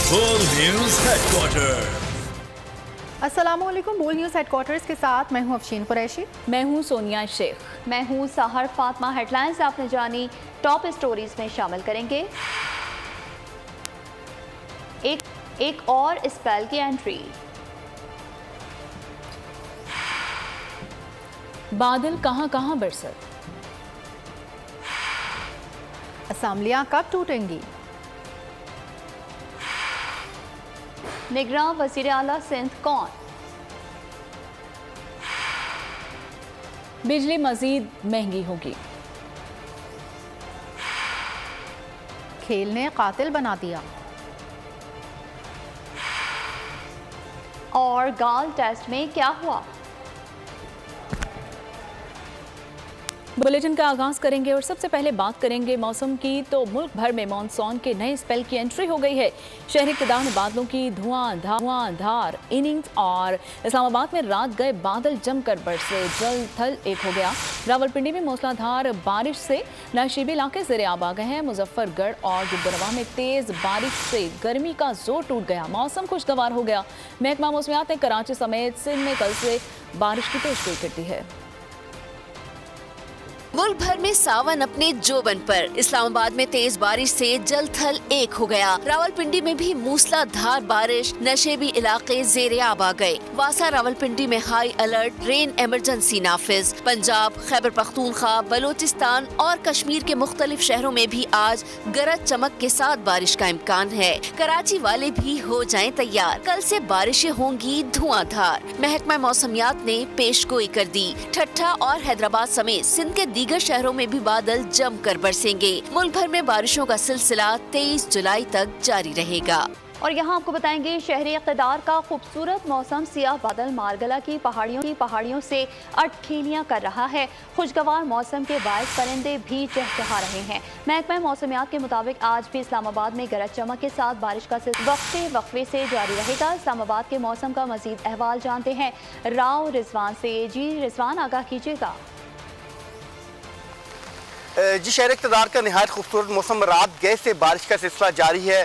बोल news headquarter. अस्सलामुअलैकुम। बोल न्यूज़ हेडक्वार्टर्स के साथ मैं हूं अफशीन कुरैशी। मैं हूं सोनिया शेख। मैं हूं सहर फातिमा। हेडलाइंस आपने जानी, टॉप स्टोरीज में शामिल करेंगे। एक और स्पेल की एंट्री। बादल कहां कहां बरसे। असेंबलियां कब टूटेंगी। निगरान वज़ीर आला सिंध कौन। बिजली मजीद महंगी होगी। खेल ने कातिल बना दिया। और गाल टेस्ट में क्या हुआ। बुलेटिन का आगाज करेंगे और सबसे पहले बात करेंगे मौसम की। तो मुल्क भर में मानसून के नए स्पेल की एंट्री हो गई है। शहरी इब्तिदा में बादलों की धुआंधार इनिंग्स और इस्लामाबाद में रात गए बादल जमकर बरसे, जल थल एक हो गया। रावलपिंडी में मूसलाधार बारिश से नशीबी इलाके ज़ेर-ए-आब आ गए हैं। मुजफ्फरगढ़ और गुलबर्गा में तेज बारिश से गर्मी का जोर टूट गया, मौसम खुशगवार हो गया। महकमा मौसमियात ने कराची समेत सिंध में कल से बारिश की पेशगोई कर दी है। मुल्क भर में सावन अपने जोबन पर। इस्लामाबाद में तेज बारिश से जल थल एक हो गया। रावलपिंडी में भी मूसलाधार बारिश, नशेबी इलाके ज़ेर-ए-आब आ गए। वासा रावलपिंडी में हाई अलर्ट, रेन इमरजेंसी नाफिज। पंजाब, खैबर पख्तूनख्वा, बलोचिस्तान और कश्मीर के मुख्तलिफ शहरों में भी आज गरज चमक के साथ बारिश का इम्कान है। कराची वाले भी हो जाएं तैयार, कल से बारिशें होंगी धुआंधार। महकमा मौसमियात ने पेशगोई कर दी। ठट्ठा और हैदराबाद समेत सिंध के दीगर शहरों में भी बादल जमकर बरसेंगे। मुल्क भर में बारिशों का सिलसिला 23 जुलाई तक जारी रहेगा। और यहाँ आपको बताएंगे शहरी इक़्तिदार का खूबसूरत मौसम सियाह बादल मारगला की पहाड़ियों से अटखेलियाँ कर रहा है। खुशगवार मौसम के बायस परिंदे भी चहचहा रहे हैं। महकमा मौसमियात के मुताबिक आज भी इस्लामाबाद में गरज चमक के साथ बारिश का सिलसिला वक्फे से जारी रहेगा। इस्लामाबाद के मौसम का मजीद अहवाल जानते हैं राव रिजवान से। जी रिजवान, आगाह कीजिएगा। जी, शहर इक़्तिदार का निहायत खूबसूरत मौसम, रात गए से बारिश का सिलसिला जारी है।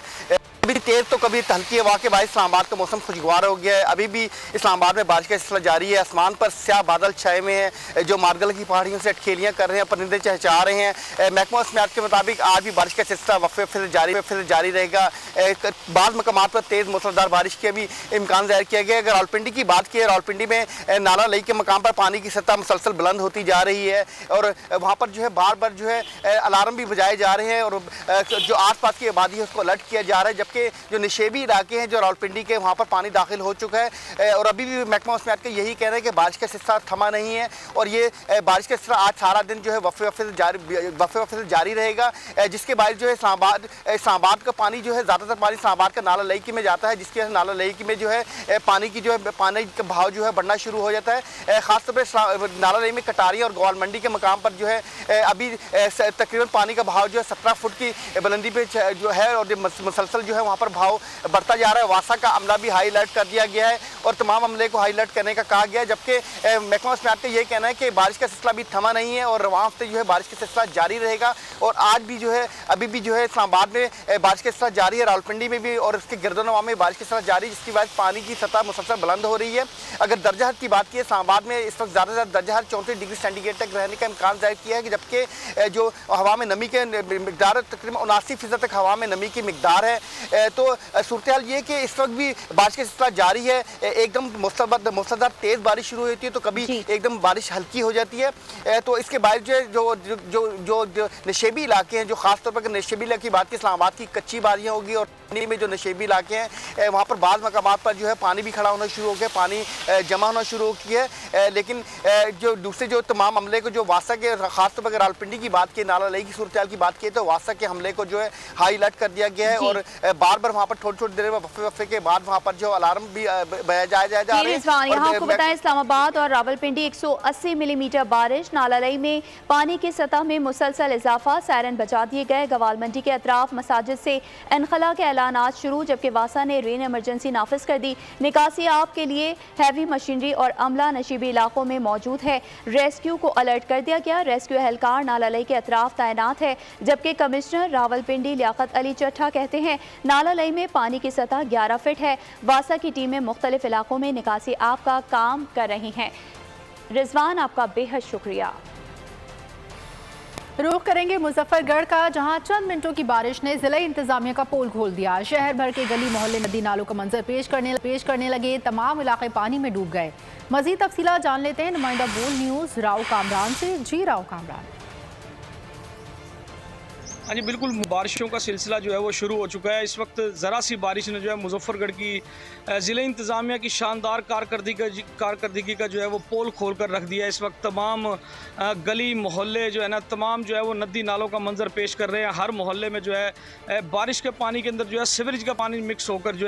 कभी तेज तो कभी हल्की हवा के बाद इस्लामाबाद का मौसम खुशगवार हो गया है। अभी भी इस्लामाबाद में बारिश का सिलसिला जारी है। आसमान पर स्याह बादल छाए हुए हैं जो मारगल की पहाड़ियों से अटखेलियाँ कर रहे हैं, परिंदे चहचहा रहे हैं। महकमा मौसमियात के मुताबिक आज भी बारिश का सिलसिला वक्फे फिर जारी रहेगा। बाद मकामात पर तेज़ मूसलाधार बारिश के भी इम्कान ज़ाहिर किया गया है। अगर रावलपिंडी की बात की, रावलपिंडी में नाला लई के मकाम पर पानी की सतह मुसलसल बुलंद होती जा रही है और वहाँ पर जो है बार बार जो है अलार्म भी बजाए जा रहे हैं और जो आस पास की आबादी है उसको अलर्ट किया जा रहा है। जबकि जो निशेबी इलाके हैं जो रावलपिंडी के, वहाँ पर पानी दाखिल हो चुका है और अभी भी महकमा मौसमियात का यही कहना है कि बारिश का सिलसिला थमा नहीं है और ये बारिश का सिलसिला आज सारा दिन जो है वफ़े जारी रहेगा। जिसके बाद जो है इस्लामाबाद का पानी जो है ज़्यादातर पानी इस्लामाबाद का नाला लईकी में जाता है, जिसके नाला लईकी में जो है पानी का भाव जो है बढ़ना शुरू हो जाता है। ख़ासतौर पर नाला लई में कटारी और ग्वाल मंडी के मकाम पर जो है अभी तकरीबन पानी का भाव जो है 17 फुट की बुलंदी पे जो है और मुसलसल जो है वहाँ पर भाव बढ़ता जा रहा है। वासा का अमला भी हाई अलर्ट कर दिया गया है और तमाम अमले को हाई अलर्ट करने का कहा गया है। जबकि महकमा मौसमियात का ये कहना है कि बारिश का सिलसिला भी थमा नहीं है और रवां हफ्ते जो है बारिश का सिलसिला जारी रहेगा। और आज भी जो है अभी भी जो है इस्लामाबाद में बारिश का सिलसिला जारी है, रावलपिंडी में भी और इसके गिरदोनवा में बारिश का सिलसिला जारी, जिसकी वजह से पानी की सतह मुसलसल बुलंद हो रही है। अगर दर्जा हद की बात की, इस्लामाबाद में इस वक्त ज़्यादा से ज़्यादा दर्जा हद 34 डिग्री सेंटीग्रेड तक रहने का इम्कान ज़ाहिर किया है। जबकि जो हवा में नमी के मिकदार तकरीबन 79% तक हवा में नमी की मिकदार है। तो सूरत हाल ये कि इस वक्त भी बारिश का सिलसिला जारी है। एकदम मूसलाधार तेज़ बारिश शुरू होती है तो कभी एकदम बारिश हल्की हो जाती है। तो इसके बाद जो नशेबी इलाके हैं, जो खासतौर पर नशेबी इलाके की बात की, इस्लामाबाद की कच्ची बारियाँ होगी और में जो नशेबी इलाके हैं वहाँ पर बाद मकामात पर जो है पानी भी खड़ा होना शुरू हो गया, पानी जमा होना शुरू हो गया है। लेकिन जो दूसरे जो तमाम हमले को जो वासा के, खासतौर पर रावलपिंडी की बात की, नाला लई की सूरत हाल की बात की तो वासा के हमले को जो है हाई अलर्ट कर दिया गया है और बार बार वहाँ पर थोड़ी देर में वफ़े के बाद वहाँ पर जो अलार्म भी बजाया जा रहा है। यहाँ आपको बताएं इस्लामाबाद और रावलपिंडी 180 मिलीमीटर बारिश। नाला लई में पानी की सतह में मुसलसल इजाफा, सायरन बजा दिए गए। गवाल मंडी के अतराफ मसाजिद से इनखला के एलानात शुरू, जबकि वासा ने रेन इमरजेंसी नाफिज कर दी। निकासी आप के लिए हैवी मशीनरी और अमला नशीबी इलाकों में मौजूद है। रेस्क्यू को अलर्ट कर दिया गया। रेस्क्यू एहलकार नाला लई के अतराफ तैनात है, जबकि कमिश्नर रावलपिंडी लियाकत अली चट्ठा कहते हैं नाला लई में पानी की सतह 11 फीट है। वासा की टीमें मुख्तलिफ इलाकों में निकासी आप का काम कर रही हैं। रिजवान, आपका बेहद शुक्रिया। रुख करेंगे मुजफ्फरगढ़ का, जहां चंद मिनटों की बारिश ने जिला इंतजामिया का पोल खोल दिया। शहर भर के गली मोहल्ले नदी नालों का मंजर पेश करने लगे। तमाम इलाके पानी में डूब गए। मजीद तफसीलात जान लेते हैं नुमाइंदा बोल न्यूज़ राव कामरान से। जी राव कामरान। हाँ जी, बिल्कुल बारिशों का सिलसिला जो है वो शुरू हो चुका है। इस वक्त ज़रा सी बारिश ने जो है मुजफ्फरगढ़ की ज़िला इंतज़ामिया की शानदार कारकर्दगी का जो है वो पोल खोल कर रख दिया है। इस वक्त तमाम गली मोहल्ले जो है ना, तमाम जो है वो नदी नालों का मंजर पेश कर रहे हैं। हर मोहल्ले में जो है बारिश के पानी के अंदर जो है सीवरेज का पानी मिक्स होकर जो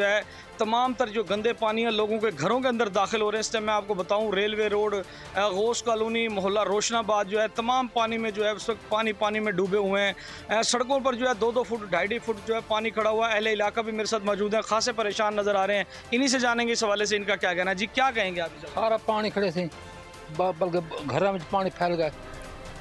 है तमाम तर जो गंदे पानी है लोगों के घरों के अंदर दाखिल हो रहे हैं। इस टाइम मैं आपको बताऊं, रेलवे रोड, गौस कॉलोनी, मोहल्ला रोशनाबाद जो है तमाम पानी में जो है उस वक्त पानी में डूबे हुए हैं। सड़कों पर जो है 2-2 फुट 2.5 फुट जो है पानी खड़ा हुआ है। अहले इलाका भी मेरे साथ मौजूद है, खासे परेशान नज़र आ रहे हैं। इन्हीं से जानेंगे इस हवाले से इनका क्या कहना है। जी, क्या कहेंगे आप? सारा पानी खड़े थे, बल्कि घर में पानी फैल गया,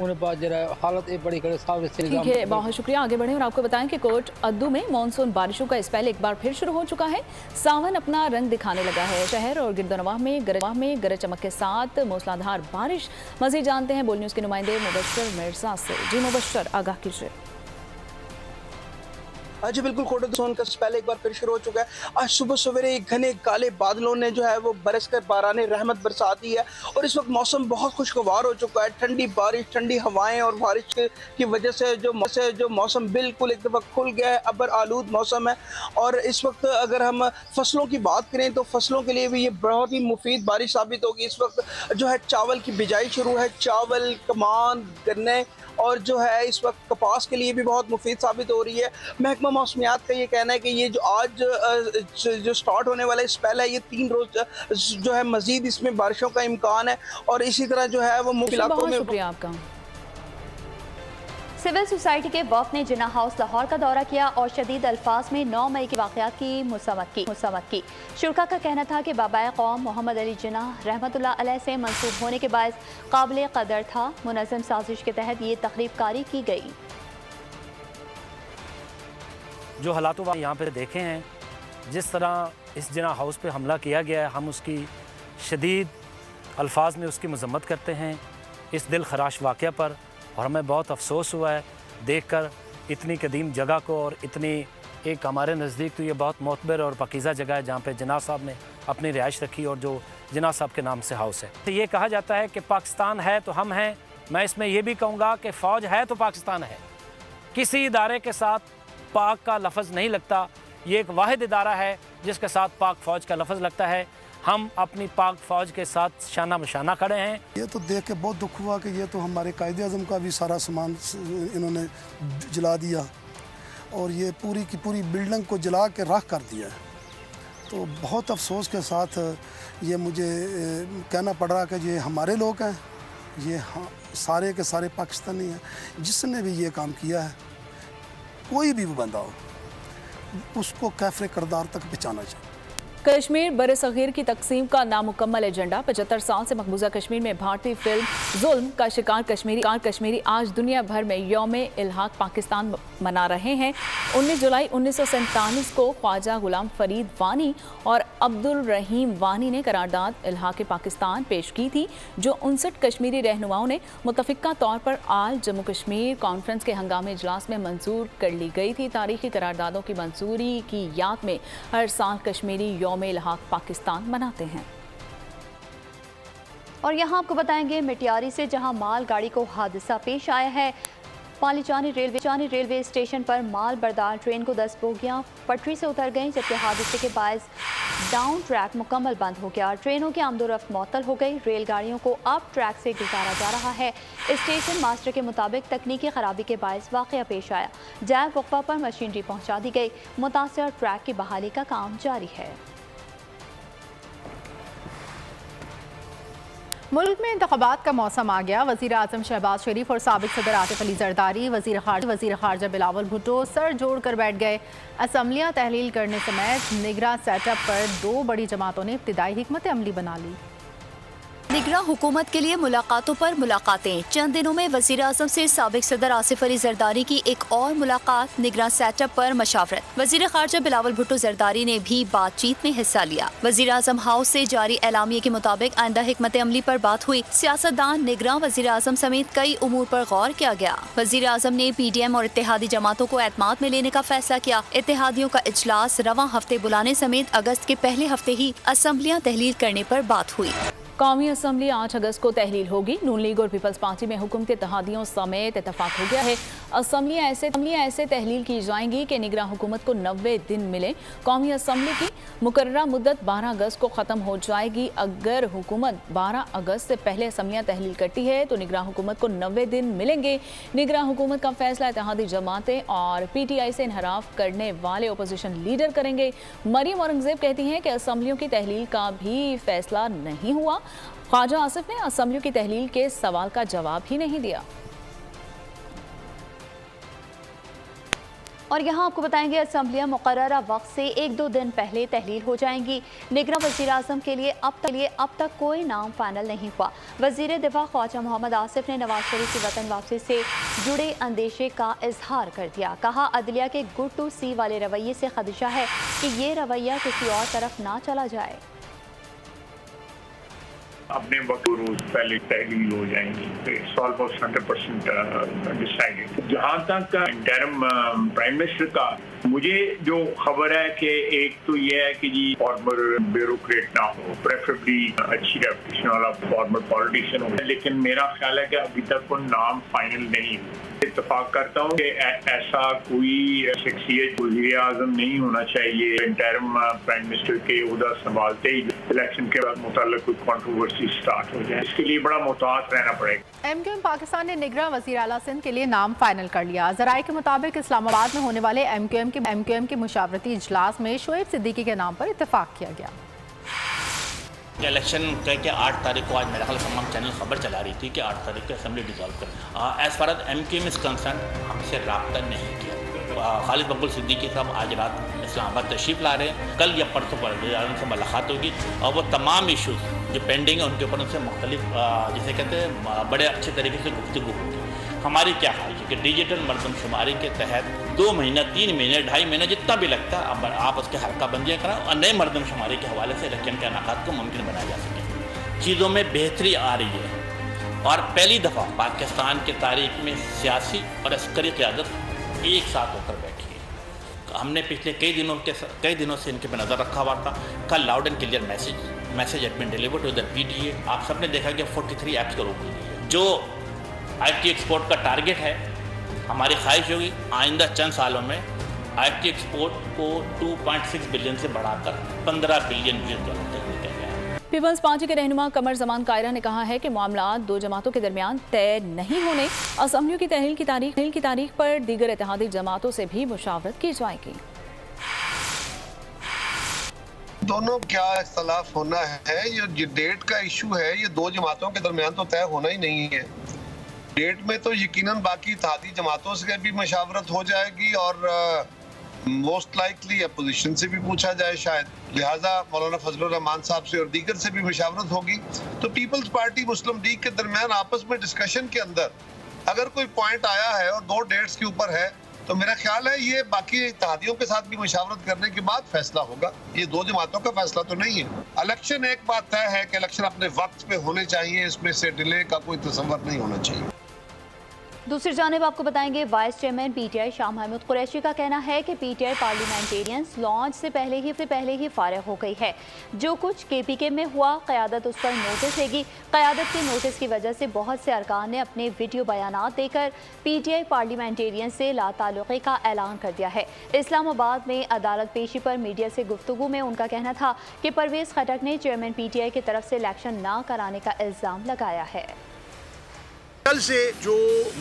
उन्हें बाद जरा हालत एक बड़ी खड़े साफ। ठीक है, बहुत शुक्रिया। आगे बढ़े और आपको बताएं कि कोट अद्दू में मानसून बारिशों का इस पहले एक बार फिर शुरू हो चुका है। सावन अपना रंग दिखाने लगा है। शहर और गिरदनवाह में गरज चमक के साथ मूसलाधार बारिश। मज़ीद जानते हैं बोल न्यूज़ के नुमाइंदे मुबश्शिर मिर्जा से। जी मुबश्शिर, आगाह कीजिए। जी बिल्कुल, कोट अद्दू का पहले एक बार फिर शुरू हो चुका है। आज सुबह सवेरे घने काले बादलों ने जो है वो बरस कर बाराने रहमत बरसा दी है और इस वक्त मौसम बहुत खुशगवार हो चुका है। ठंडी बारिश, ठंडी हवाएं और बारिश की वजह से जो मौसम बिल्कुल एक दफ़ा खुल गया है। अबर आलूद मौसम है और इस वक्त अगर हम फसलों की बात करें तो फसलों के लिए भी ये बहुत ही मुफीद बारिश साबित होगी। इस वक्त जो है चावल की बिजाई शुरू है। चावल, कमान, गन्ने और जो है इस वक्त कपास के लिए भी बहुत मुफीद साबित हो रही है। महकमा मौसमियात का ये कहना है कि ये जो आज जो स्टार्ट होने वाला स्पेल है, ये 3 रोज जो है मजीद इसमें बारिशों का इम्कान है और इसी तरह जो है वो मुख्य इलाकों में। शुक्रिया आपका। सिविल सोसाइटी के वफ़द ने जिन्ना हाउस लाहौर का दौरा किया और शदीद अल्फाज में 9 मई के वाक़यात की मुसम्मत की। शुरका का कहना था कि बाबाए कौम मोहम्मद अली जिन्ना रहमतुल्लाह अलैह से मंसूब होने के बायस काबिल कदर था। मुनज़्ज़म साजिश के तहत ये तक़रीब कारी की गई। जो हालात यहाँ पर देखे हैं, जिस तरह इस जिन्ना हाउस पे हमला किया गया है, हम उसकी शदीद अल्फाज में उसकी मज़म्मत करते हैं इस दिल खराश वाक़या पर। और हमें बहुत अफसोस हुआ है देखकर इतनी कदीम जगह को और इतनी एक हमारे नज़दीक तो ये बहुत मोतबर और पकीज़ा जगह है जहाँ पे जिन्ना साहब ने अपनी रिहाइश रखी और जो जिन्ना साहब के नाम से हाउस है। तो ये कहा जाता है कि पाकिस्तान है तो हम हैं। मैं इसमें ये भी कहूँगा कि फ़ौज है तो पाकिस्तान है। किसी इदारे के साथ पाक का लफ्ज़ नहीं लगता। ये एक वाहिद इदारा है जिसके साथ पाक फ़ौज का लफ्ज़ लगता है। हम अपनी पाक फ़ौज के साथ शाना बशाना खड़े हैं। ये तो देख के बहुत दुख हुआ कि ये तो हमारे कायदे आज़म का भी सारा सामान इन्होंने जला दिया और ये पूरी की पूरी बिल्डिंग को जला के राख कर दिया है। तो बहुत अफसोस के साथ ये मुझे कहना पड़ रहा कि ये हमारे लोग हैं, ये सारे के सारे पाकिस्तानी हैं। जिसने भी ये काम किया है, कोई भी बंदा हो, उसको कैफरे करदार तक पहुँचाना चाहिए। कश्मीर बरसगीर की तकसीम का नामुकम्मल एजेंडा। 75 साल से मकबूजा कश्मीर में भारतीय फिल्म जुल्म का शिकार कश्मीरी आज दुनिया भर में यौम इल्हाक पाकिस्तान मना रहे हैं। 19 जुलाई 1947 को ख्वाजा गुलाम फरीद वानी और अब्दुल रहीम वानी ने करारदाद इल्हाक पाकिस्तान पेश की थी, जो 59 कश्मीरी रहनुमाओं ने मुतफ़िका तौर पर आल जम्मू कश्मीर कॉन्फ्रेंस के हंगामी इजलास में मंजूर कर ली गई थी। तारीखी करारदादों की मंजूरी की याद में हर साल कश्मीरी यौम इल्हाक पाकिस्तान मनाते हैं। और यहाँ आपको बताएंगे मिटियारी से जहाँ माल गाड़ी को हादसा पेश आया है। पालीचानी रेलवे स्टेशन पर माल बरदार ट्रेन को 10 बोगियाँ पटरी से उतर गईं, जबकि हादसे के बायस डाउन ट्रैक मुकम्मल बंद हो गया। ट्रेनों की आमदोरफ्त मअतल हो गई। रेलगाड़ियों को अप ट्रैक से गुजारा जा रहा है। स्टेशन मास्टर के मुताबिक तकनीकी खराबी के बायस वाक़या पेश आया। जायज़ वक़्फ़ा पर मशीनरी पहुँचा दी गई। मुतासर ट्रैक की बहाली का काम जारी है। मुल्क में इंतखाबात का मौसम आ गया। वज़ीर आज़म शहबाज शरीफ और साबिक सदर आतिफ अली जरदारी, वज़ीर ख़ारजा बिलावल भुट्टो सर जोड़ कर बैठ गए। असम्बलियाँ तहलील करने समेत निगरां सेटअप पर 2 बड़ी जमातों ने इब्तिदाई हिकमत अमली बना ली। निगरां हुकूमत के लिए मुलाकातों पर मुलाकातें। चंद दिनों में वज़ीर आज़म से साबिक सदर आसिफ अली जरदारी की एक और मुलाकात, निगरां सेटअप पर मशावरत। वज़ीर ख़ारजा बिलावल भुट्टो जरदारी ने भी बातचीत में हिस्सा लिया। वज़ीर आज़म हाउस से जारी एलामिये के मुताबिक आइंदा हिकमत अमली पर बात हुई। सियासतदान, निगरां, वज़ीर आज़म समेत कई उमूर पर गौर किया गया। वज़ीर आज़म ने PDM और इत्तेहादी जमातों को एतमाद में लेने का फैसला किया। इत्तेहादियों का इजलास रवां हफ्ते बुलाने समेत अगस्त के पहले हफ्ते ही असम्बलियाँ तहलील करने पर बात हुई। कौमी असम्बली 8 अगस्त को तहलील होगी। नून लीग और पीपल्स पार्टी में हुकूमती इत्तेहादियों समेत इत्तेफाक हो गया है। असम्बलियाँ ऐसे तहलील की जाएंगी कि निगरां हुकूमत को 90 दिन मिले। कौमी असम्बली की मुकर्ररा मुद्दत 12 अगस्त को ख़त्म हो जाएगी। अगर हुकूमत 12 अगस्त से पहले असम्बलियाँ तहलील करती है तो निगरां हुकूमत को 90 दिन मिलेंगे। निगरां हुकूमत का फैसला इत्तेहादी जमातें और PTI से इनहराफ करने वाले अपोजिशन लीडर करेंगे। मरियम औरंगजेब कहती हैं कि असम्बलियों की तहलील का भी फैसला नहीं हुआ। ख्वाजा आसिफ ने असम्बलियों की तहलील के सवाल का जवाब ही नहीं दिया। और यहाँ आपको बताएंगे असम्बलियाँ मुकर्ररा वक्त से 1-2 दिन पहले तहलील हो जाएंगी। निगरां वज़ीर आज़म के लिए अब तक कोई नाम फाइनल नहीं हुआ। वज़ीर दिफा ख्वाजा मोहम्मद आसिफ ने नवाज शरीफ की वतन वापसी से जुड़े अंदेशे का इजहार कर दिया। कहा, अदलिया के गुड टू सी वाले रवैये से खदशा है कि ये रवैया किसी और तरफ ना चला जाए। अपने वक्त रोज पहले तहलील हो जाएंगी। It's almost 100% decided. जहाँ तक इंटरिम प्राइम मिनिस्टर का, मुझे जो खबर है कि एक तो ये है कि जी फॉर्मर ब्यूरोक्रेट ना हो, प्रेफरेबली अच्छी रेपुटेशन वाला फॉर्मर पॉलिटिशियन हो, लेकिन मेरा ख्याल है कि अभी तक कोई नाम फाइनल नहीं है। इत्तेफाक करता हूँ कि ऐसा कोई शख्सियत वज़ीर आज़म नहीं होना चाहिए इंटरिम प्राइम मिनिस्टर के उहदा संभालते ही इलेक्शन के बाद मुताल्लिक कोई कंट्रोवर्सी स्टार्ट हो जाए। इसके लिए बड़ा मुताहत रहना पड़ेगा। MQM पाकिस्तान ने निगरां वज़ीर आला सिंध के लिए नाम फाइनल कर लिया। ज़राए के मुताबिक इस्लामाबाद में होने वाले MQM के मुशावरती इजलास में शोएब सिद्दीकी के नाम पर इत्तेफाक किया गया। इलेक्शन के 8 तारीख को आज मेरा ख्याल तमाम चैनल खबर चला रही थी कि 8 तारीख को असेंबली डिसॉल्व कर। As far as MQM is concern हमसे रब्ता नहीं किया। खालिद मकबूल सिद्दीकी साहब आज रात इस्लामाबाद तशरीफ़ ला रहे हैं। कल या परसों वज़ीर आज़म से मुलाकात होगी और वो तमाम इशूज़ जो पेंडिंग है उनके ऊपर उनसे मुख्तलिफ जिसे कहते हैं बड़े अच्छे तरीके से गुफ्तगू होगी। हमारी क्या ख्वाहिश है कि डिजिटल मरदमशुमारी के तहत 2 महीना, 3 महीने, 2.5 महीने जितना भी लगता है आप उसके हल्का बंदियाँ कराएं और नए मरदमशुमारी के हवाले से इलेक्शन के इनेकात को मुमकिन बनाया जा सके। चीज़ों में बेहतरी आ रही है और पहली दफ़ा पाकिस्तान की तारीख में सियासी और अस्करी क़यादत एक साथ होकर बैठी है। हमने पिछले कई दिनों से इनके पर नज़र रखा हुआ था। कल loud and clear message had been delivered to the PTA। आप सबने देखा कि 43 ऐप्स को रोक दी। जो IT एक्सपोर्ट का टारगेट है, हमारी ख्वाहिश होगी आइंदा चंद सालों में IT एक्सपोर्ट को 2.6 बिलियन से बढ़ाकर 15 बिलियन US डॉलर तक लेकर गया। पीपल्स पार्टी के रहनुमा कमर जमान कायरा ने कहा है कि मामला 2 जमातों के दरमियान तय नहीं होने, असम्बलियों की तहलील की तारीख पर दीगर इत्तेहादी जमातों से भी मुशावरत की जाएगी। दोनों क्या इख्तलाफ होना है, ये डेट का इशू है, ये 2 जमातों के दरमियान तो तय होना ही नहीं है। डेट में तो यकीनन बाकी इत्तेहादी जमातों से भी मशावरत हो जाएगी और मोस्ट लाइकली अपोजिशन से भी पूछा जाए शायद, लिहाजा मौलाना फजलुर रहमान साहब से और दीगर से भी मशावरत होगी। तो पीपल्स पार्टी मुस्लिम लीग के दरमियान आपस में डिस्कशन के अंदर अगर कोई पॉइंट आया है और 2 डेट्स के ऊपर है तो मेरा ख्याल है ये बाकी इत्तेहादियों के साथ भी मशावरत करने के बाद फैसला होगा। ये 2 जमातों का फैसला तो नहीं है। इलेक्शन एक बात तय है कि इलेक्शन अपने वक्त पे होने चाहिए, इसमें से डिले का कोई तसव्वुर नहीं होना चाहिए। दूसरी जानिब आपको बताएंगे vice chairman PTI Shah Mahmood Qureshi का कहना है कि PTI पार्लियामेंटेरियंस लॉन्च से पहले ही फारिग हो गई है। जो कुछ KPK में हुआ क़यादत उस पर नोटिस लेगी। क़यादत के नोटिस की वजह से बहुत से अरकान ने अपने वीडियो बयानात देकर PTI पार्लियामेंटेरियंस से लाताल्लुक़ी का ऐलान कर दिया है। इस्लामाबाद में अदालत पेशी पर मीडिया से गुफ्तगू में उनका कहना था कि परवेज़ खटक ने चेयरमैन PTI की तरफ से इलेक्शन ना कराने का इल्ज़ाम लगाया है। कल से जो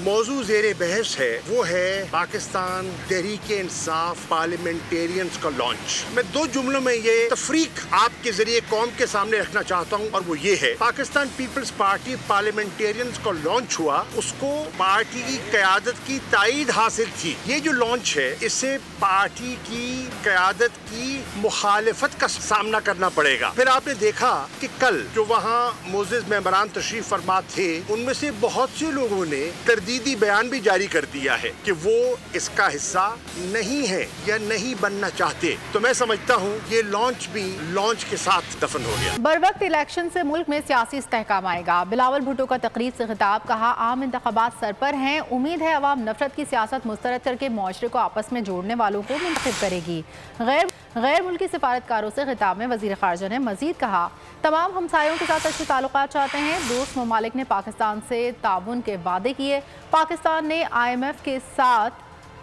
मौजू ज़ेरे बहस है वो है पाकिस्तान तहरीक-ए-इंसाफ पार्लियामेंटेरियंस का लॉन्च। मैं 2 जुमलों में ये तफरीक आपके जरिए कौम के सामने रखना चाहता हूँ और वो ये है, पाकिस्तान पीपल्स पार्टी पार्लियामेंटेरियंस का लॉन्च हुआ, उसको पार्टी की क़यादत की तायीद हासिल थी। ये जो लॉन्च है इससे पार्टी की क़यादत की मुखालिफत का सामना करना पड़ेगा। फिर आपने देखा कि कल जो वहाँ मोअज़्ज़िज़ मेंबरान तशरीफ फरमा थे उनमें से बहुत से लोगों ने तरदीदी बयान भी जारी कर दिया है कि वो इसका हिस्सा नहीं है या नहीं बनना चाहते। तो मैं समझता हूँ ये लॉन्च भी लॉन्च के साथ दफन हो गया। बर वक्त इलेक्शन से मुल्क में सियासी इस्तेहकाम आएगा। बिलावल भुट्टो का तकरीर से खिताब, कहा आम इंतखाबात सर पर हैं, उम्मीद है अवाम नफरत की सियासत मुस्तरद करके मुआशरे को आपस में जोड़ने वालों को मुंतखब करेगी। गैर मुल्की सिफारतकारों से खिताब में वज़ीर ख़ारजा ने मज़ीद कहा, तमाम हमसायों के साथ अच्छे ताल्लुकात चाहते हैं। दोस्त ममालिक ने पाकिस्तान से ताउन के वादे किए। पाकिस्तान ने IMF के साथ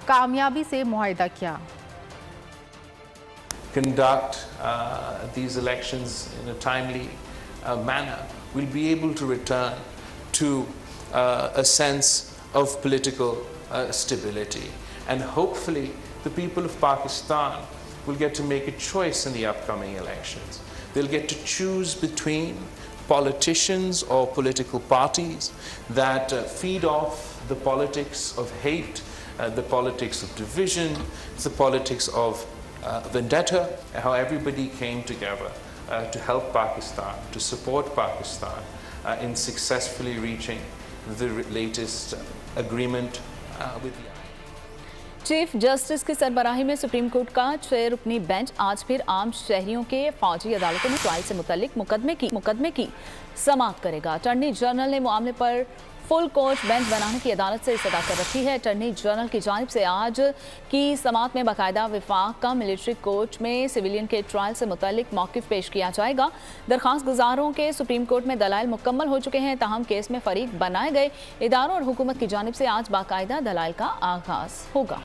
कामयाबी से मुआहिदा किया। Conduct these elections in a timely manner, we'll be able to return to a sense of political stability, and hopefully the people of Pakistan will get to make a choice in the upcoming elections. They'll get to choose between politicians or political parties that feed off the politics of hate, the politics of division, the politics of vendetta, how everybody came together to help Pakistan, to support Pakistan in successfully reaching the latest agreement with the chief justice की सरबराही में supreme court का 6 रुकनी bench आज फिर आम शहरियों के फौजी अदालतों में ट्रायल से मुतल्लिक मुकदमे की समाअत करेगा। अटॉर्नी जनरल ने मामले पर फुल कोर्ट बेंच बनाने की अदालत से इस्तदा कर रखी है। अटॉर्नी जनरल की जानिब से आज की समाअत में बाकायदा विफाक का मिलिट्री कोर्ट में सिविलियन के ट्रायल से मुतल्लिक मौक़िफ़ पेश किया जाएगा। दरख्वास्त गुजारों के सुप्रीम कोर्ट में दलाइल मुकम्मल हो चुके हैं, ताहम केस में फरीक बनाए गए इदारों और हुकूमत की जानिब से आज बाकायदा दलाइल का आगाज़ होगा।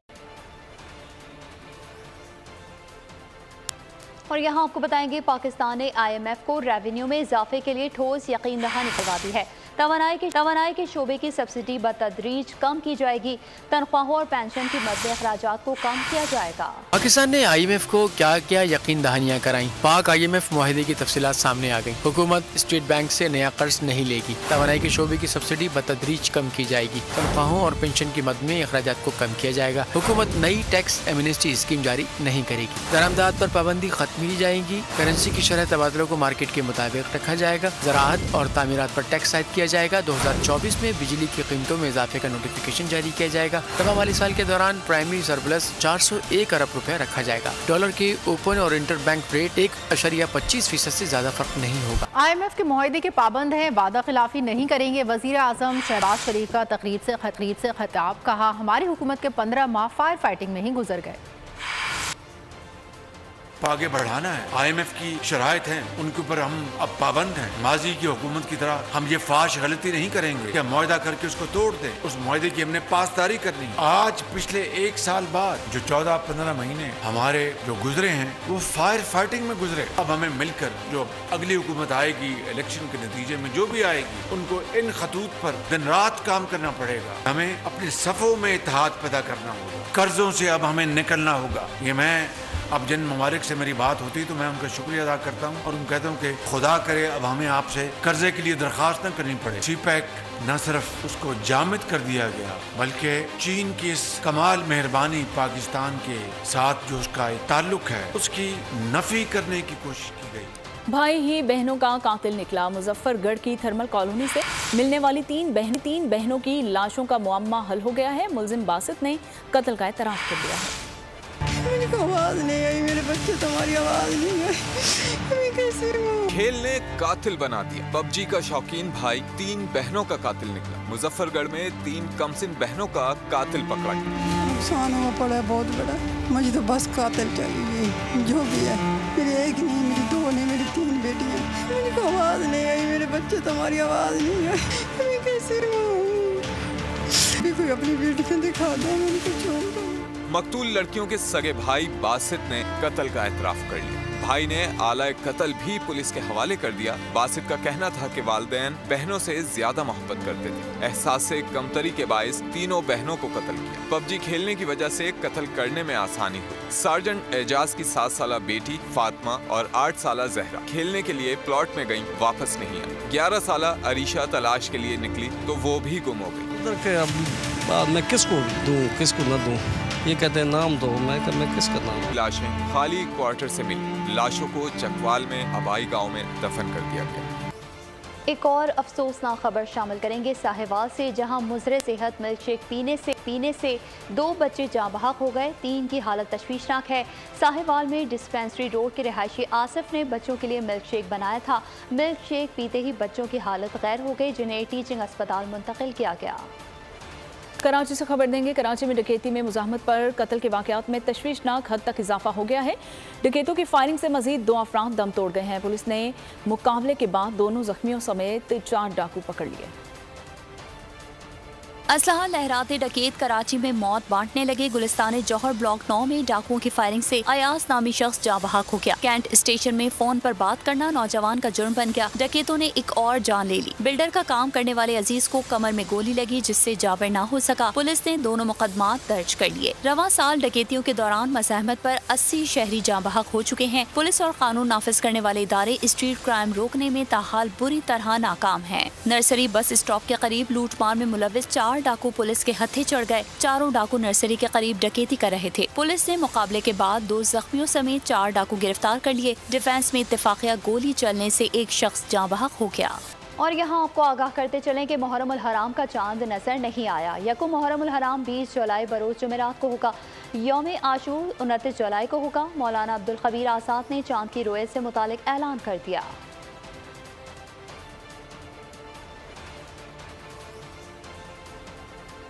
और यहाँ आपको बताएंगे, पाकिस्तान ने IMF को रेवेन्यू में इजाफे के लिए ठोस यकीन दहानी करवा दी है। तवानाई के शोबे की सब्सिडी बतदरीज कम की जाएगी। तनख्वाहों और पेंशन की मद्दे अखराजात को कम किया जाएगा। पाकिस्तान ने IMF को क्या क्या यकीन दहानियाँ कराई। पाक IMF मुआहदे की तफसीलात सामने आ गई। हुकूमत स्टेट बैंक से नया कर्ज नहीं लेगी। तवानाई के शोबे की सब्सिडी बतदरीज कम की जाएगी। तनख्वाहों और पेंशन की मद में अखराजात को कम किया जाएगा। हुकूमत नई टैक्स एमनेस्टी स्कीम जारी नहीं करेगी। दरामदात पर पाबंदी खत्म की जाएगी। करेंसी की शरह तबादलों को मार्केट के मुताबिक रखा जाएगा। ज़राअत और तामीरात पर टैक्स आयद किया जाएगा। 2024 में बिजली की कीमतों में इजाफे का नोटिफिकेशन जारी किया जाएगा। तमाम माली साल के दौरान प्राइमरी सरप्लस 401 अरब रुपए रखा जाएगा। डॉलर के ओपन और इंटर बैंक रेट 1.25% से ज्यादा फर्क नहीं होगा। IMF के मुआहदे के पाबंद हैं, वादा खिलाफी नहीं करेंगे। वजीर आजम शहबाज शरीफ का तकरीर से खिताब, कहा हमारी हुकूमत के 15 माह फायर फाइटिंग में ही गुजर गए। आगे बढ़ाना है। IMF की शराइत हैं, उनके ऊपर हम अब पाबंद हैं। माजी की हुकूमत की तरह हम ये फाश गलती नहीं करेंगे कि मुआहदा करके उसको तोड़ दें। उस मुआहदे की हमने पासदारी करनी है। आज पिछले 1 साल बाद जो 14-15 महीने हमारे जो गुजरे हैं वो फायर फाइटिंग में गुजरे। अब हमें मिलकर जो अगली हुकूमत आएगी, इलेक्शन के नतीजे में जो भी आएगी, उनको इन खतूत पर दिन रात काम करना पड़ेगा। हमें अपने सफ़ों में इत्तेहाद पैदा करना होगा। कर्जों से अब हमें निकलना होगा। ये मैं अब जिन ममालिक से मेरी बात होती तो मैं उनका शुक्रिया अदा करता हूँ और उन कहता हूँ कि खुदा करे अब हमें आपसे कर्जे के लिए दरख्वास्त न करनी पड़े। सीपैक न सिर्फ उसको जामिद कर दिया गया बल्कि चीन की इस कमाल मेहरबानी पाकिस्तान के साथ जो उसका ताल्लुक है उसकी नफी करने की कोशिश की गई। भाई ही बहनों का कातिल निकला। मुजफ्फरगढ़ की थर्मल कॉलोनी से मिलने वाली तीन बहनों की लाशों का मुअम्मा हल हो गया है। मुलजिम बासित ने कत्ल का एतराफ़ कर दिया है। मेरी आवाज नहीं आई, मेरे बच्चे तुम्हारी आवाज नहीं आई, मैं कैसे हूँ? खेल ने कातिल बना दिया। पबजी का शौकीन भाई 3 बहनों का कातिल निकला। मुजफ्फरगढ़ में 3 कमसिन बहनों का कातिल पकड़ा गया। नुकसान हुआ पड़ा है बहुत बड़ा। मुझे तो बस कातिल चाहिए, जो भी है। मेरी एक नहीं, मेरी 2 नहीं, मेरी 3 बेटियाँ। मेरी आवाज नहीं आई, मेरे बच्चे तुम्हारी आवाज नहीं आई, मैं कैसे हूँ? कोई अपनी बेटी को दिखा दो, मैंने कुछ मकतूल लड़कियों के सगे भाई बासित ने कत्ल का एतराफ कर लिया। भाई ने आला कत्ल भी पुलिस के हवाले कर दिया। बासित का कहना था कि वालिदैन बहनों से ज्यादा मोहब्बत करते थे। एहसास से कमतरी के बायस तीनों बहनों को कत्ल किया। पबजी खेलने की वजह से कत्ल करने में आसानी हुई। सार्जेंट एजाज की 7 साला बेटी फातिमा और 8 साला जहरा खेलने के लिए प्लॉट में गईं, वापस नहीं आई। 11 साला अरीशा तलाश के लिए निकली तो वो भी गुम हो गई। बाद में किसको दूं किसको न दूं, ये कहते हैं नाम दो, मैं किसका नाम। लाशें खाली क्वार्टर से मिली। लाशों को चकवाल में अबाई गांव में दफन कर दिया गया। एक और अफसोसनाक खबर शामिल करेंगे साहिवाल से, जहां मुजरे सेहत मिल्क शेक पीने से 2 बच्चे जाँ बहक हो गए। 3 की हालत तशवीशनाक है। साहिवाल में डिस्पेंसरी रोड के रिहायशी आसिफ ने बच्चों के लिए मिल्क शेक बनाया था। मिल्क शेक पीते ही बच्चों की हालत गैर हो गई, जिन्हें टीचिंग अस्पताल मुंतकिल किया गया। कराची से खबर देंगे। कराची में डकैती में मुज़ाहमत पर कत्ल के वाक़यात में तशवीशनाक हद तक इजाफा हो गया है। डकैतों की फायरिंग से मजीद 2 अफराद दम तोड़ गए हैं। पुलिस ने मुकाबले के बाद दोनों जख्मियों समेत 4 डाकू पकड़ लिए। असलहा लहराते डकैत कराची में मौत बांटने लगे। गुलिस्तान जौहर ब्लॉक 9 में डाकुओं की फायरिंग से अयास नामी शख्स जाँ बहक हो गया। कैंट स्टेशन में फोन पर बात करना नौजवान का जुर्म बन गया। डकैतों ने एक और जान ले ली। बिल्डर का काम करने वाले अजीज को कमर में गोली लगी, जिससे जाबर न हो सका। पुलिस ने दोनों मुकदमात दर्ज कर लिए। रवां साल डकैतियों के दौरान मज़ाहमत पर 80 शहरी जाँ बहक हो चुके हैं। पुलिस और कानून नाफिज करने वाले इदारे स्ट्रीट क्राइम रोकने में ताहाल बुरी तरह नाकाम है। नर्सरी बस स्टॉप के करीब लूटमार में मुलविस 4 डाकू पुलिस के हत्थे चढ़ गए। चारों डाकू नर्सरी के करीब डकैती कर रहे थे। पुलिस ने मुकाबले के बाद 2 जख्मियों समेत 4 डाकू गिरफ्तार कर लिए। डिफेंस में इत्तेफाकिया गोली चलने से एक शख्स जाँ बहक हो गया। और यहाँ आपको आगाह करते चलें कि मुहर्रम उल हराम का चांद नजर नहीं आया। यकुम मुहर्रम उल हराम 20 जुलाई बरोज जुमेरात को होगा। यौम आशूर 29 जुलाई को होगा। मौलाना अब्दुल खबीर आजाद ने चांद की रोयत से मुतालिक ऐलान कर दिया।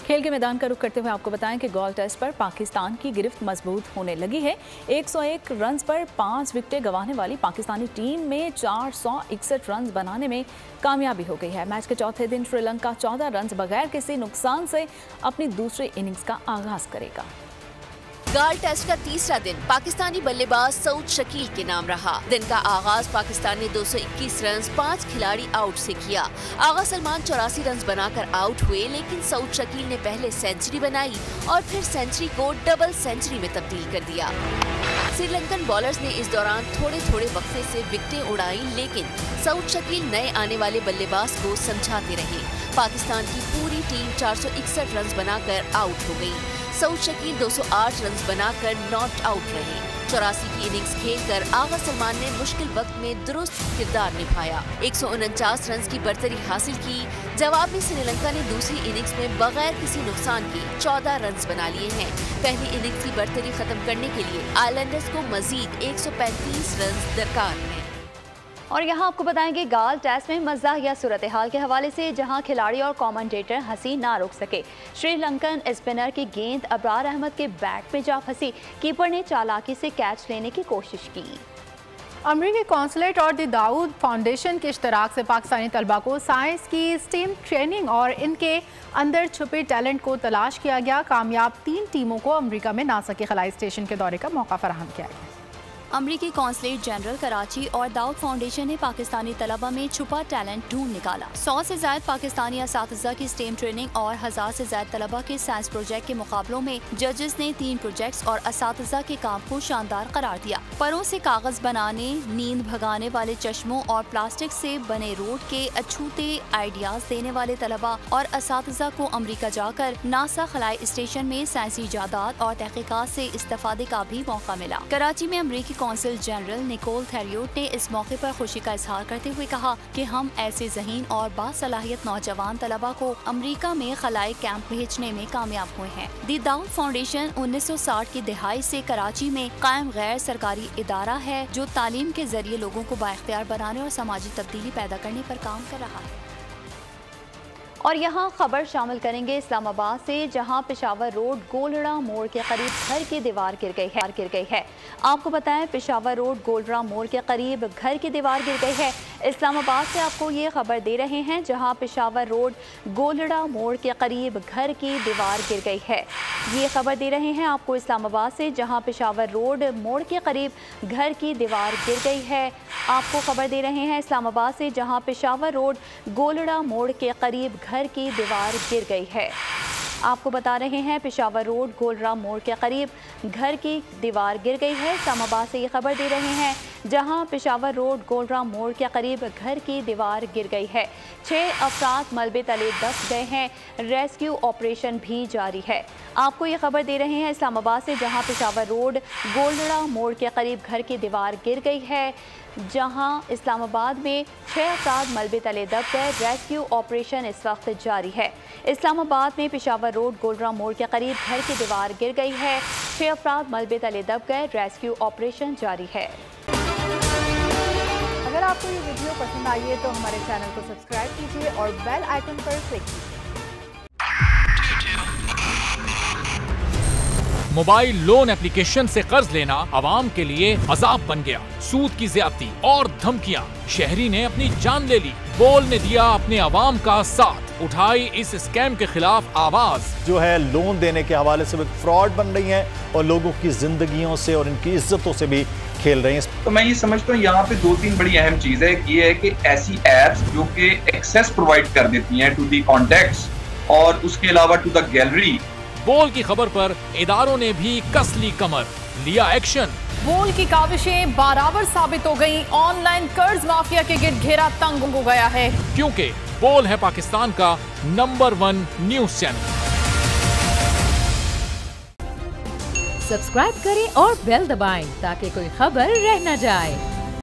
खेल के मैदान का रुख करते हुए आपको बताएं कि गोल टेस्ट पर पाकिस्तान की गिरफ्त मजबूत होने लगी है। 101 रन पर 5 विकेटें गंवाने वाली पाकिस्तानी टीम में 461 रन बनाने में कामयाबी हो गई है। मैच के चौथे दिन श्रीलंका 14 रन बगैर किसी नुकसान से अपनी दूसरी इनिंग्स का आगाज करेगा। गाल टेस्ट का तीसरा दिन पाकिस्तानी बल्लेबाज सऊद शकील के नाम रहा। दिन का आगाज पाकिस्तान ने 221 रन 5 खिलाड़ी आउट से किया। आगा सलमान 84 रन बनाकर आउट हुए, लेकिन सऊद शकील ने पहले सेंचुरी बनाई और फिर सेंचुरी को डबल सेंचुरी में तब्दील कर दिया। श्रीलंकन बॉलर्स ने इस दौरान थोड़े थोड़े वक्फे से विकेटें उड़ाई, लेकिन सऊद शकील नए आने वाले बल्लेबाज को समझाते रहे। पाकिस्तान की पूरी टीम 461 रन बनाकर आउट हो गई। सऊद शकील 208 रन बनाकर नॉट आउट रहे। 84 की इनिंग्स खेलकर आगा सलमान ने मुश्किल वक्त में दुरुस्त किरदार निभाया। 149 रन की बढ़तरी हासिल की। जवाब में श्रीलंका ने दूसरी इनिंग्स में बगैर किसी नुकसान के 14 रन बना लिए हैं। पहली इनिंग्स की बढ़तरी खत्म करने के लिए आइलैंडर्स को मजीद 135 रन दरकार हैं। और यहाँ आपको बताएंगे गाल टेस्ट में मज़ाहिया सूरत हाल के हवाले से, जहाँ खिलाड़ी और कमेंटेटर हंसी ना रोक सके। श्रीलंकन स्पिनर की गेंद अबरार अहमद के बैट में जा फंसी। कीपर ने चालाकी से कैच लेने की कोशिश की। अमरीकी कौंसलेट और द दाऊद फाउंडेशन के इश्तराक से पाकिस्तानी तलबा को साइंस की स्टेम ट्रेनिंग और इनके अंदर छुपे टैलेंट को तलाश किया गया। कामयाब 3 टीमों को अमरीका में नासा के खलाई स्टेशन के दौरे का मौका फराहम किया गया। अमरीकी कौंसलेट जनरल कराची और दाऊद फाउंडेशन ने पाकिस्तानी तलबा में छुपा टैलेंट ढूंढ निकाला। 100 से ज्यादा पाकिस्तानी असातिज़ा की स्टेम ट्रेनिंग और 1000 से ज्यादा तलबा के साइंस प्रोजेक्ट के मुकाबलों में जजेस ने 3 प्रोजेक्ट्स और असातिज़ा के काम को शानदार करार दिया। परों से कागज बनाने, नींद भगाने वाले चश्मों और प्लास्टिक से बने रोड के अछूते आइडियाज देने वाले तलबा और असातिज़ा को अमरीका जाकर नासा खलाई स्टेशन में साइंसी इजादात और तहकीकात से इस्तेफादे का भी मौका मिला। कराची में अमरीकी कौंसल जनरल निकोल थेरियोट ने इस मौके पर खुशी का इजहार करते हुए कहा कि हम ऐसे ज़हीन और बासलाहियत नौजवान तलबा को अमरीका में खलाई कैंप भेजने में कामयाब हुए हैं। द दाऊद फाउंडेशन 1960 की दहाई से कराची में कायम गैर सरकारी इदारा है जो तालीम के जरिए लोगों को बाइख्तियार बनाने और समाजी तब्दीली पैदा करने पर काम कर रहा है। और यहाँ खबर शामिल करेंगे इस्लामाबाद से, जहाँ पेशावर रोड गोलड़ा मोड़ के करीब घर की दीवार गिर गई है। आपको बताएं, पेशावर रोड गोलड़ा मोड़ के करीब घर की दीवार गिर गई है। इस्लामाबाद से आपको ये खबर दे रहे हैं, जहाँ पेशावर रोड गोलड़ा मोड़ के करीब घर की दीवार गिर गई है। ये खबर दे रहे हैं आपको इस्लामाबाद से, जहाँ पेशावर रोड मोड़ के करीब घर की दीवार गिर गई है। आपको खबर दे रहे हैं इस्लामाबाद से, जहाँ पेशावर रोड गोलड़ा मोड़ के करीब घर की दीवार गिर गई है। आपको बता रहे हैं, पेशावर रोड गोलरा मोड़ के करीब घर की दीवार गिर गई है। इस्लामाबाद से ये खबर दे रहे हैं, जहां पेशावर रोड गोलरा मोड़ के करीब घर की दीवार गिर गई है। 6 अफराद मलबे तले दब गए हैं। रेस्क्यू ऑपरेशन भी जारी है। आपको ये खबर दे रहे हैं इस्लामाबाद से, जहां पेशावर रोड गोलरा मोड़ के करीब घर की दीवार गिर गई है, जहां इस्लामाबाद में 6 अफराद मलबे तले दब गए। रेस्क्यू ऑपरेशन इस वक्त जारी है। इस्लामाबाद में पेशावर रोड गोलरा मोड़ के करीब घर की दीवार गिर गई है। 6 अफराद मलबे तले दब गए। रेस्क्यू ऑपरेशन जारी है। अगर आपको ये वीडियो पसंद आई है तो हमारे चैनल को सब्सक्राइब कीजिए और बेल आइकन पर क्लिक कीजिए। मोबाइल लोन एप्लीकेशन से कर्ज लेना आवाम के लिए अजाब बन गया। सूद की ज्यादती और धमकियां, शहरी ने अपनी जान ले ली। बोल ने दिया अपने आवाम का साथ, उठाई इस स्कैम के खिलाफ आवाज। जो है लोन देने के हवाले से फ्रॉड बन रही है और लोगों की जिंदगियों से और इनकी इज्जतों से भी खेल रहे हैं। तो मैं ये समझता हूँ यहाँ पे 2-3 बड़ी अहम चीज है। ये है कि ऐसी एप्स जो कि एक्सेस प्रोवाइड कर देती हैं टू दी कॉन्टैक्ट्स और उसके अलावा टू द गैलरी। बोल की खबर पर इदारों ने भी कस ली कमर, लिया एक्शन। बोल की काविशें बराबर साबित हो गई। ऑनलाइन कर्ज माफिया के गिर्द घेरा तंग हो गया है, क्योंकि बोल है पाकिस्तान का नंबर 1 न्यूज चैनल। सब्सक्राइब करें और बेल दबाएं ताकि कोई खबर रह न जाए।